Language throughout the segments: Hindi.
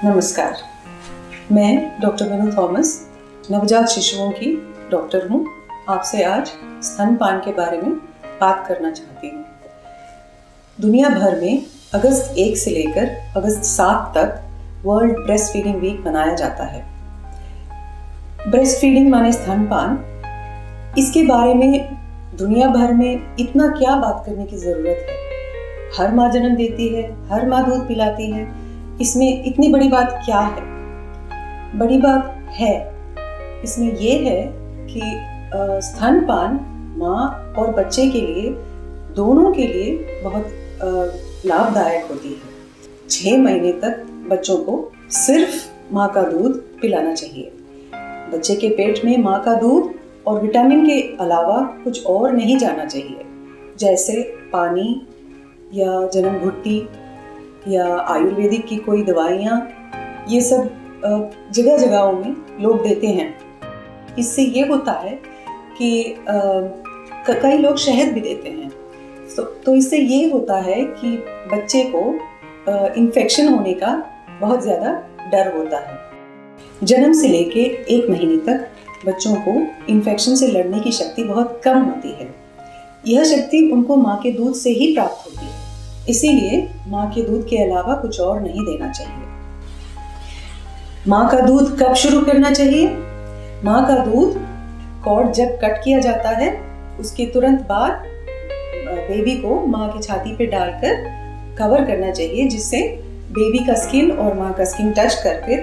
नमस्कार, मैं डॉक्टर विनू थॉमस नवजात शिशुओं की डॉक्टर हूँ। आपसे आज स्तनपान के बारे में बात करना चाहती हूँ। दुनिया भर में अगस्त 1 से लेकर अगस्त 7 तक वर्ल्ड ब्रेस्ट फीडिंग वीक मनाया जाता है। ब्रेस्ट फीडिंग माने स्तनपान, इसके बारे में दुनिया भर में इतना क्या बात करने की ज़रूरत है। हर माँ जन्म देती है, हर माँ दूध पिलाती है, इसमें इतनी बड़ी बात क्या है? बड़ी बात है इसमें ये है कि स्तनपान माँ और बच्चे के लिए, दोनों के लिए बहुत लाभदायक होती है। 6 महीने तक बच्चों को सिर्फ माँ का दूध पिलाना चाहिए। बच्चे के पेट में माँ का दूध और विटामिन के अलावा कुछ और नहीं जाना चाहिए, जैसे पानी या जन्म घुट्टी या आयुर्वेदिक की कोई दवाइयाँ। ये सब जगह जगहों में लोग देते हैं। इससे ये होता है कि कई लोग शहद भी देते हैं। तो इससे ये होता है कि बच्चे को इन्फेक्शन होने का बहुत ज़्यादा डर होता है। जन्म से लेके 1 महीने तक बच्चों को इन्फेक्शन से लड़ने की शक्ति बहुत कम होती है। यह शक्ति उनको माँ के दूध से ही प्राप्त होती है, इसीलिए माँ के दूध के अलावा कुछ और नहीं देना चाहिए। माँ का दूध कब शुरू करना चाहिए? माँ का दूध कॉर्ड जब कट किया जाता है उसके तुरंत बाद बेबी को माँ की छाती पे डालकर कवर करना चाहिए, जिससे बेबी का स्किन और माँ का स्किन टच करके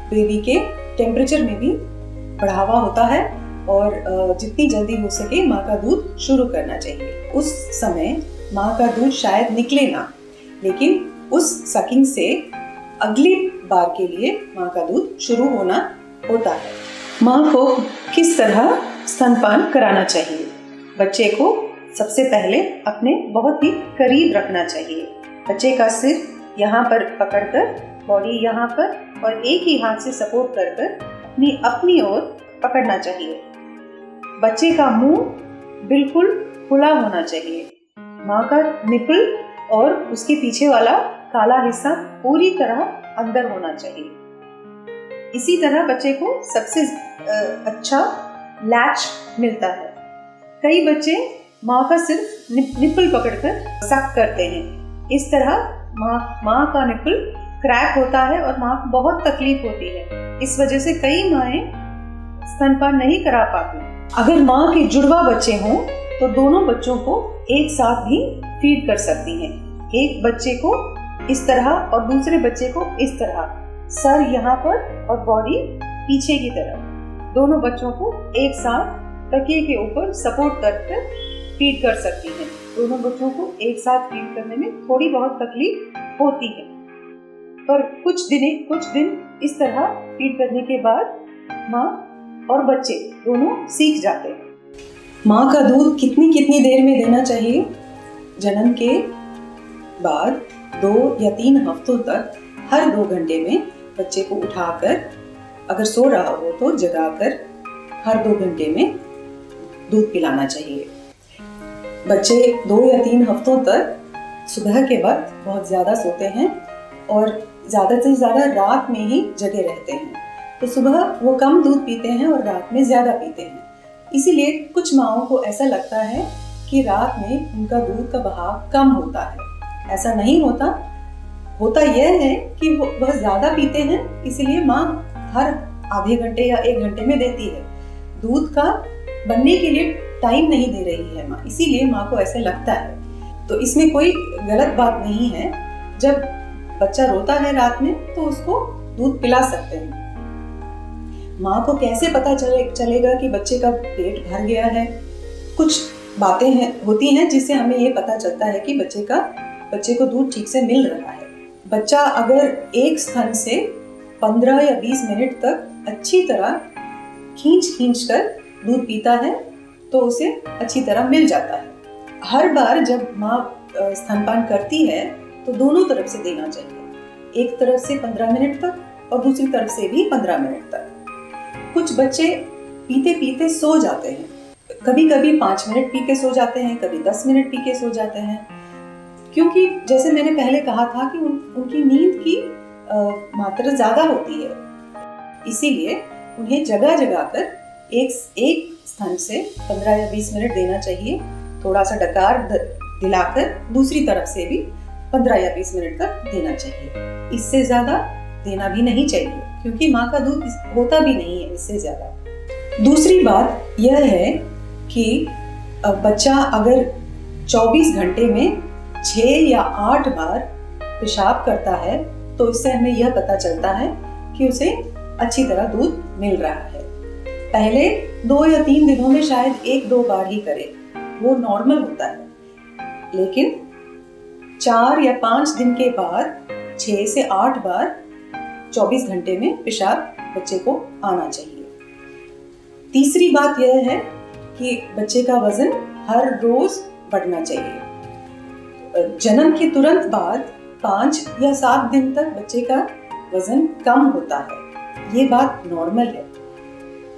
बेबी के टेम्परेचर में भी बढ़ावा होता है और जितनी जल्दी हो सके माँ का दूध शुरू करना चाहिए। उस समय माँ का दूध शायद निकले ना, लेकिन उस सकिंग से अगली बार के लिए माँ का दूध शुरू होना होता है। माँ को किस तरह स्तनपान कराना चाहिए? बच्चे को सबसे पहले अपने बहुत ही करीब रखना चाहिए। बच्चे का सिर यहाँ पर पकड़कर, बॉडी यहाँ पर, और एक ही हाथ से सपोर्ट कर अपनी ओर पकड़ना चाहिए। बच्चे का मुंह बिल्कुल खुला होना चाहिए। माँ का निपल और उसके पीछे वाला काला हिस्सा पूरी तरह अंदर होना चाहिए। इसी तरह बच्चे को सबसे अच्छा लैच मिलता है। कई बच्चे माँ का सिर्फ निपल पकड़कर सक करते हैं। इस तरह माँ का निपल क्रैक होता है और माँ को बहुत तकलीफ होती है। इस वजह से कई माएँ स्तनपान नहीं करा पाती। अगर माँ के जुड़वा बच्चे हों तो दोनों बच्चों को एक साथ भी फीड कर सकती हैं। एक बच्चे को इस तरह और दूसरे बच्चे को इस तरह, सर यहाँ पर और बॉडी पीछे की तरफ, दोनों बच्चों को एक साथ तकिए के ऊपर सपोर्ट कर फीड कर सकती हैं। दोनों बच्चों को एक साथ फीड करने में थोड़ी बहुत तकलीफ होती है, पर कुछ दिन इस तरह फीड करने के बाद माँ और बच्चे दोनों सीख जाते हैं। माँ का दूध कितनी देर में देना चाहिए? जन्म के बाद 2 या 3 हफ्तों तक हर 2 घंटे में बच्चे को उठाकर, अगर सो रहा हो तो जगाकर हर 2 घंटे में दूध पिलाना चाहिए। बच्चे 2 या 3 हफ्तों तक सुबह के वक्त बहुत ज़्यादा सोते हैं और ज़्यादा से ज़्यादा रात में ही जगे रहते हैं, तो सुबह वो कम दूध पीते हैं और रात में ज़्यादा पीते हैं। इसीलिए कुछ माँओं को ऐसा लगता है कि रात में उनका दूध का बहाव कम होता है। ऐसा नहीं होता। होता यह है कि वह ज़्यादा पीते हैं, इसलिए माँ हर आधे घंटे या 1 घंटे में देती है। दूध का बनने के लिए टाइम नहीं दे रही है माँ, इसीलिए माँ को ऐसे लगता है। तो इसमें कोई गलत बात नहीं है। जब बच्चा रोता है रात में तो उसको दूध पिला सकते हैं। माँ को कैसे पता चलेगा कि बच्चे का पेट भर गया है? कुछ बातें होती हैं जिससे हमें ये पता चलता है कि बच्चे को दूध ठीक से मिल रहा है। बच्चा अगर एक स्तन से 15 या 20 मिनट तक अच्छी तरह खींच कर दूध पीता है तो उसे अच्छी तरह मिल जाता है। हर बार जब माँ स्तनपान करती है तो दोनों तरफ से देना चाहिए। एक तरफ से 15 मिनट तक और दूसरी तरफ से भी 15 मिनट तक। कुछ बच्चे पीते पीते सो जाते हैं। कभी कभी 5 मिनट पी के सो जाते हैं, कभी 10 मिनट पी के सो जाते हैं, क्योंकि जैसे मैंने पहले कहा था कि उनकी नींद की मात्रा ज़्यादा होती है, इसीलिए उन्हें जगह जगह पर एक स्थान से 15 या 20 मिनट देना चाहिए। थोड़ा सा डकार दिलाकर दूसरी तरफ से भी 15 या 20 मिनट तक देना चाहिए। इससे ज़्यादा देना भी नहीं चाहिए, क्योंकि माँ का दूध होता भी नहीं है इससे ज़्यादा। दूसरी बात यह है कि बच्चा अगर 24 घंटे में 6 या 8 बार पेशाब करता है, तो इससे हमें यह पता चलता है कि उसे अच्छी तरह दूध मिल रहा है। पहले 2 या 3 दिनों में शायद 1-2 बार ही करे, वो नॉर्मल होता है। लेकिन 4 या 5 दिन के बाद 6 से 8 बार 24 घंटे में पेशाब बच्चे को आना चाहिए। तीसरी बात यह है कि बच्चे का वजन हर रोज बढ़ना चाहिए। जन्म के तुरंत बाद 5 या 7 दिन तक बच्चे का वजन कम होता है, ये बात नॉर्मल है।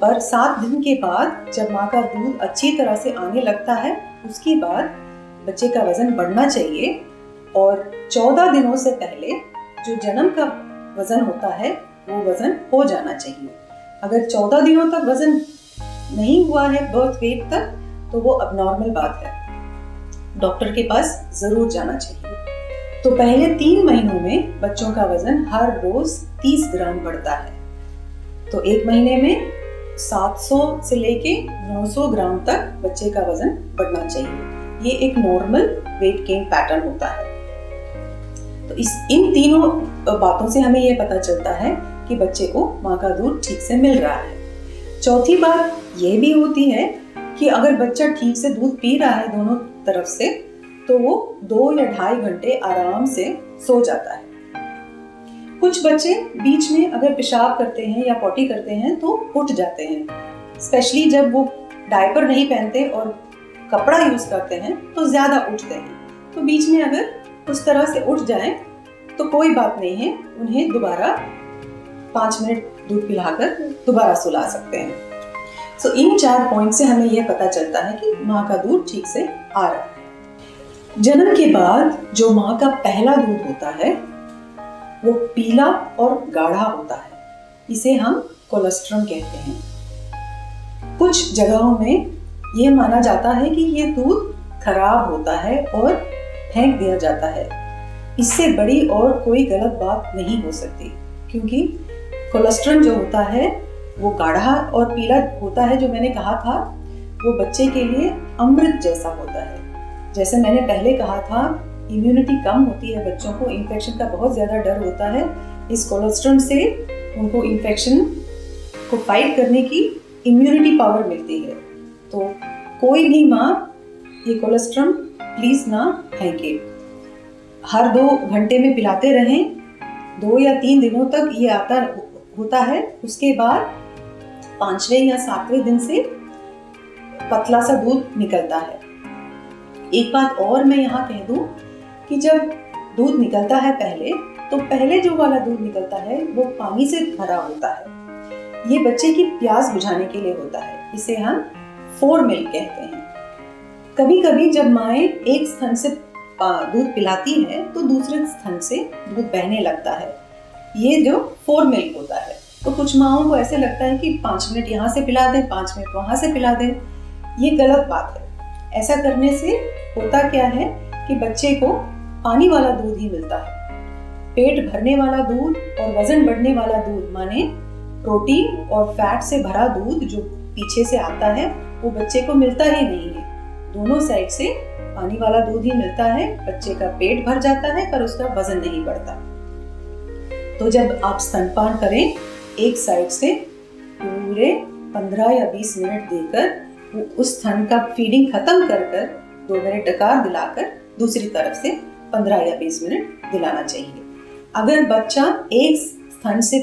पर 7 दिन के बाद जब माँ का दूध अच्छी तरह से आने लगता है, उसके बाद बच्चे का वजन बढ़ना चाहिए। और 14 दिनों से पहले जो जन्म का वजन होता है वो वजन हो जाना चाहिए। अगर 14 दिनों तक वजन नहीं हुआ है बर्थ वेट तक, तो वो अबनॉर्मल बात है, डॉक्टर के पास जरूर जाना चाहिए। तो पहले 3 महीनों में बच्चों का वजन हर रोज 30 ग्राम बढ़ता है। तो 1 महीने में 700 से लेके 900 ग्राम तक बच्चे का वजन बढ़ना चाहिए। ये एक नॉर्मल वेट गेन पैटर्न होता है। तो इन तीनों बातों से हमें ये पता चलता है कि बच्चे को माँ का दूध ठीक से मिल रहा है। चौथी बात ये भी होती है कि अगर बच्चा ठीक से दूध पी रहा है दोनों तरफ से, तो वो 2 या 2.5 घंटे आराम से सो जाता है। कुछ बच्चे बीच में अगर पेशाब करते हैं या पॉटी करते हैं तो उठ जाते हैं, स्पेशली जब वो डायपर नहीं पहनते और कपड़ा यूज करते हैं तो ज्यादा उठते हैं। तो बीच में अगर उस तरह से उठ जाएं तो कोई बात नहीं है, उन्हें दोबारा 5 मिनट दूध पिलाकर दोबारा सुला सकते हैं। सो इन 4 पॉइंट से हमें यह पता चलता है कि माँ का दूध ठीक से आ रहा है। जन्म के बाद जो माँ का पहला दूध होता है वो पीला और गाढ़ा होता है, इसे हम कोलेस्ट्रम कहते हैं। कुछ जगहों में यह माना जाता है कि ये दूध खराब होता है और फेंक दिया जाता है। इससे बड़ी और कोई गलत बात नहीं हो सकती, क्योंकि कोलेस्ट्रॉल जो होता है वो गाढ़ा और पीला होता है। जो मैंने कहा था वो बच्चे के लिए अमृत जैसा होता है। जैसे मैंने पहले कहा था, इम्यूनिटी कम होती है बच्चों को, इन्फेक्शन का बहुत ज़्यादा डर होता है। इस कोलेस्ट्रॉल से उनको इन्फेक्शन को फाइट करने की इम्यूनिटी पावर मिलती है। तो कोई भी माँ ये कोलेस्ट्रॉल प्लीज ना फेंके, हर 2 घंटे में पिलाते रहें। 2 या 3 दिनों तक ये आता होता है, उसके बाद 5वें या 7वें दिन से पतला सा दूध निकलता है। एक बात और मैं यहाँ कह दूं कि जब दूध निकलता है पहले जो वाला दूध निकलता है वो पानी से भरा होता है। ये बच्चे की प्यास बुझाने के लिए होता है, इसे हम फोर मिल्क कहते हैं। कभी कभी जब माएँ एक स्तन से दूध पिलाती है तो दूसरे स्तन से दूध बहने लगता है, ये जो फोर मिल्क होता है। तो कुछ माओं को ऐसे लगता है कि 5 मिनट यहाँ से पिला दें, 5 मिनट वहाँ से पिला दें। ये गलत बात है। ऐसा करने से होता क्या है कि बच्चे को पानी वाला दूध ही मिलता है। पेट भरने वाला दूध और वजन बढ़ने वाला दूध, माने प्रोटीन और फैट से भरा दूध जो पीछे से आता है, वो बच्चे को मिलता ही नहीं है। दोनों साइड से पानी वाला दूध ही मिलता है। बच्चे का पेट भर जाता है पर उसका वजन नहीं बढ़ता। तो जब आप स्तनपान करें, एक साइड से पूरे 15 या 20 मिनट देकर उस स्तन का फीडिंग खत्म कर 2 मिनट डकार दिलाकर दूसरी तरफ से 15 या 20 मिनट दिलाना चाहिए। अगर बच्चा एक स्तन से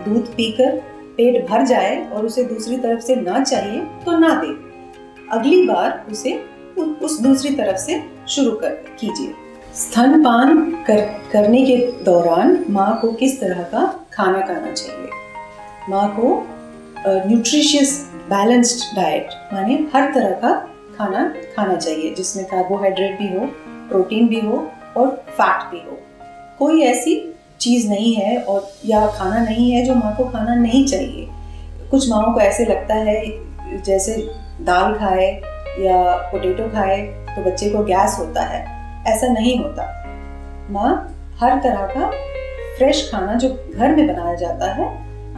दूध पीकर पेट भर जाए और उसे दूसरी तरफ से ना चाहिए तो ना दे, अगली बार उसे उस दूसरी तरफ से शुरू कीजिए। स्तनपान करने के दौरान माँ को किस तरह का खाना खाना चाहिए? माँ को न्यूट्रिशियस बैलेंस्ड डाइट, माने हर तरह का खाना खाना चाहिए जिसमें कार्बोहाइड्रेट भी हो, प्रोटीन भी हो और फैट भी हो। कोई ऐसी चीज़ नहीं है और या खाना नहीं है जो माँ को खाना नहीं चाहिए। कुछ माँओं को ऐसे लगता है जैसे दाल खाए या पोटैटो खाए तो बच्चे को गैस होता है। ऐसा नहीं होता। माँ हर तरह का फ्रेश खाना जो घर में बनाया जाता है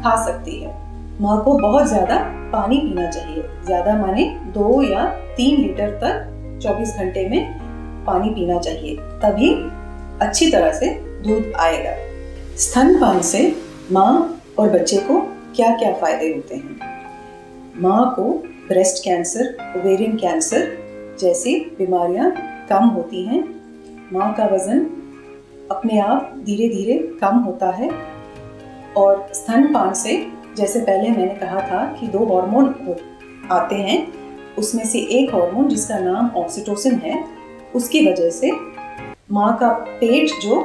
खा सकती है। माँ को बहुत ज़्यादा पानी पीना चाहिए, ज़्यादा माने 2 या 3 लीटर तक 24 घंटे में पानी पीना चाहिए, तभी अच्छी तरह से दूध आएगा। स्तनपान से माँ और बच्चे को क्या क्या फायदे होते हैं? माँ को ब्रेस्ट कैंसर, ओवेरियन कैंसर जैसी बीमारियां कम होती हैं। माँ का वजन अपने आप धीरे धीरे कम होता है। और स्तनपान से, जैसे पहले मैंने कहा था कि 2 हार्मोन आते हैं, उसमें से एक हार्मोन जिसका नाम ऑक्सीटोसिन है, उसकी वजह से माँ का पेट जो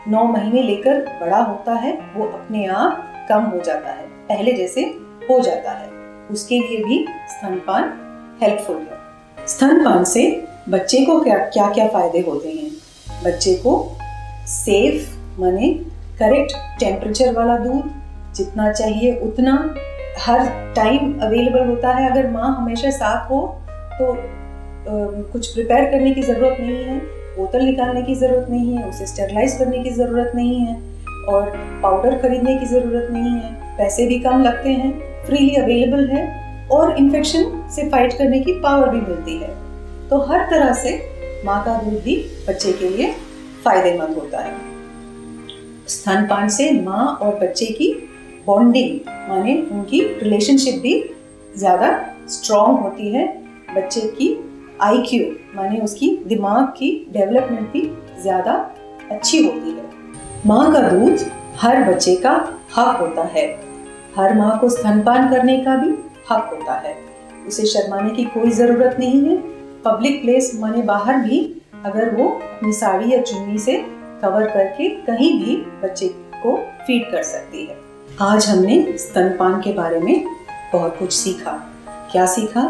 9 महीने लेकर बड़ा होता है वो अपने आप कम हो जाता है, पहले जैसे हो जाता है। उसके लिए भी स्तनपान हेल्पफुल है। स्तनपान से बच्चे को क्या क्या फायदे होते हैं? बच्चे को सेफ माने करेक्ट टेम्परेचर वाला दूध जितना चाहिए उतना हर टाइम अवेलेबल होता है। अगर माँ हमेशा साथ हो तो कुछ प्रिपेयर करने की ज़रूरत नहीं है, बोतल निकालने की ज़रूरत नहीं है, उसे स्टेरलाइज करने की ज़रूरत नहीं है और पाउडर खरीदने की ज़रूरत नहीं है। पैसे भी कम लगते हैं, फ्रीली अवेलेबल है और इन्फेक्शन से फाइट करने की पावर भी मिलती है। तो हर तरह से माँ का दूध भी बच्चे के लिए फायदेमंद होता है। स्तनपान से माँ और बच्चे की बॉन्डिंग माने उनकी रिलेशनशिप भी ज़्यादा स्ट्रॉन्ग होती है। बच्चे की IQ माने उसकी दिमाग की डेवलपमेंट भी ज़्यादा अच्छी होती है। माँ का दूध हर बच्चे का हक होता है। हर माँ को स्तनपान करने का भी हक होता है। उसे शर्माने की कोई ज़रूरत नहीं है। पब्लिक प्लेस माने बाहर भी अगर वो अपनी साड़ी या चुन्नी से कवर करके कहीं भी बच्चे को फीड कर सकती है। आज हमने स्तनपान के बारे में बहुत कुछ सीखा। क्या सीखा?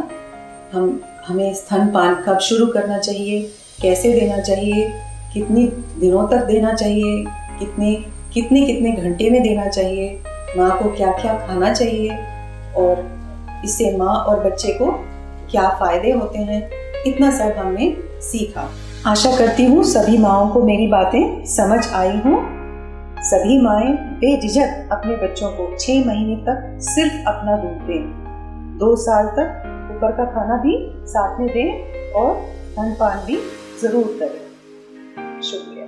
हमें स्तनपान कब शुरू करना चाहिए, कैसे देना चाहिए, कितने दिनों तक देना चाहिए, कितने घंटे में देना चाहिए, माँ को क्या क्या खाना चाहिए और इससे माँ और बच्चे को क्या फ़ायदे होते हैं, इतना सब हमने सीखा। आशा करती हूँ सभी माँओं को मेरी बातें समझ आई हों। सभी माएँ बेझिझक अपने बच्चों को 6 महीने तक सिर्फ अपना दूध दें। 2 साल तक ऊपर का खाना भी साथ में दें और स्तनपान भी ज़रूर करें। शुक्रिया।